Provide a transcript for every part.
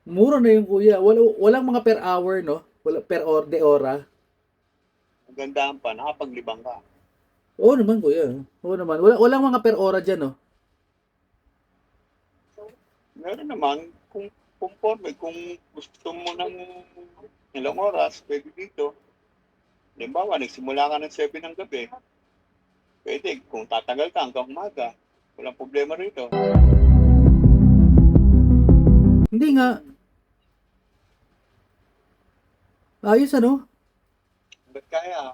Mura na yun kuya. Walang mga per hour, no? Wala per de ora. Ang gandahan pa, nakapaglibang ka. Oo naman kuya. Oo naman. Walang mga per ora dyan, no? Meron naman, kung conforme, kung gusto mo ng ilang oras, pwede dito. Halimbawa, nagsimula ka ng 7 ng gabi, pwede, kung tatagal ka hanggang umaga, walang problema rito. Hindi nga. Ayos ano? Ba't kaya?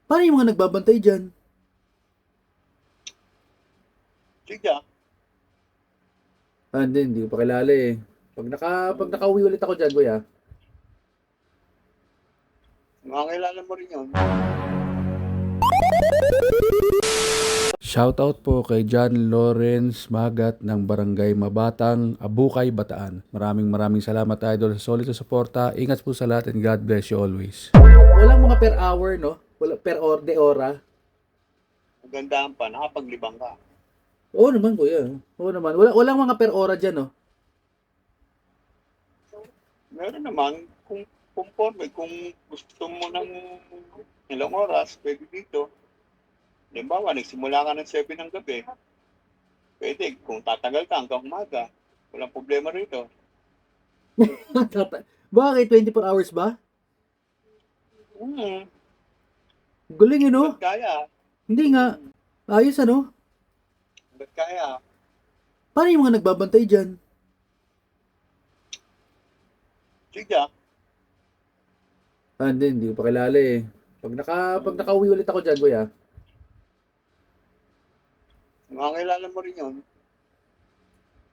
Paano yung mga nagbabantay dyan? Sige, Hindi ko pa kilala eh. Pag nakauwi ulit ako dyan, kuya. makakilala mo rin yun. Shoutout po kay John Lawrence Magat ng Barangay Mabatang, Abukay, Bataan. Maraming salamat idol sa solid sa suporta. Ingat po sa lahat and God bless you always. Walang mga per hour, no? Wala per de ora. Ang gandahan pa, nakapaglibang ka. Oo naman kuya. Oo naman. Walang mga per ora dyan, no? Meron naman, kung conforme, kung gusto mo ng ilang oras, pwede dito. Halimbawa, nagsimula ka ng 7 ng gabi, pwede, kung tatagal ka hanggang umaga, walang problema rito. Bakit? 24 hours ba? Hmm, Galing no? ba't kaya? Hindi nga. Ayos ano? Ba't kaya? Paano yung mga nagbabantay dyan? Sige, Hindi ko pa kilala eh. Pag nakauwi ulit ako dyan, kuya. makakilala mo rin yun.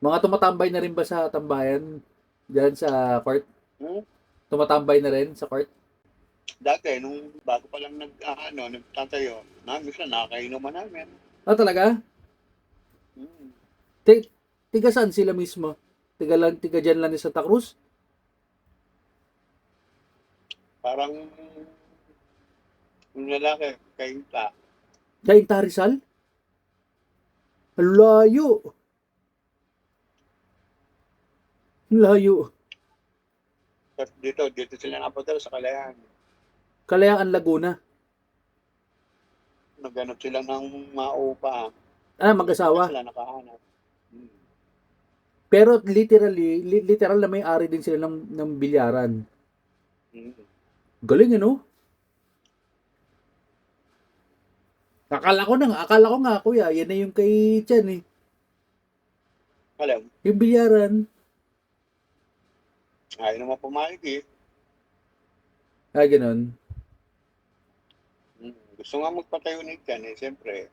Mga tumatambay na rin ba sa tambayan? Dyan sa court? Hmm? Tumatambay na rin sa court? Dati, nung bago pa lang nagtatayo, minsan nakakainuman namin. Ah, talaga? Hmm. Ti- Tiga saan sila mismo? Tiga dyan lang ni Santa Cruz? Parang yung lalaki, kainta. Kaya Tarisal? Ang layo. Ang layo. Tapos dito sila napadala sa Kalayaan. Kalayaan Laguna. Naghanap sila ng maupa. Ah, Diyan mag-asawa. sila nakahanap. Hmm. Pero literal na may-ari din sila ng bilyaran. Hmm. Galing ano? Akala ko nga kuya, yan na yung kay Chan eh. Alam, Yung bilyaran. ayaw naman pumayag eh. Ah, ganun. Hmm. Gusto nga magpatayo ni Jan eh, siyempre.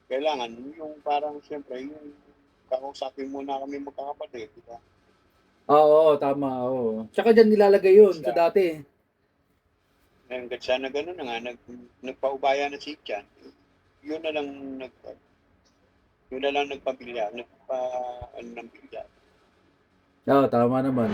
Kailangan yung parang siyempre, yung kakausapin muna kami magkakapatid, di ba? Oo, tama, oo. Tsaka dyan nilalagay yun sa Basta, dati. hanggang sana gano'n na nga, nagpaubaya na si Jan. Yun na lang nag, yun na lang nagpabilya, ano ng bilya. Oo, tama naman.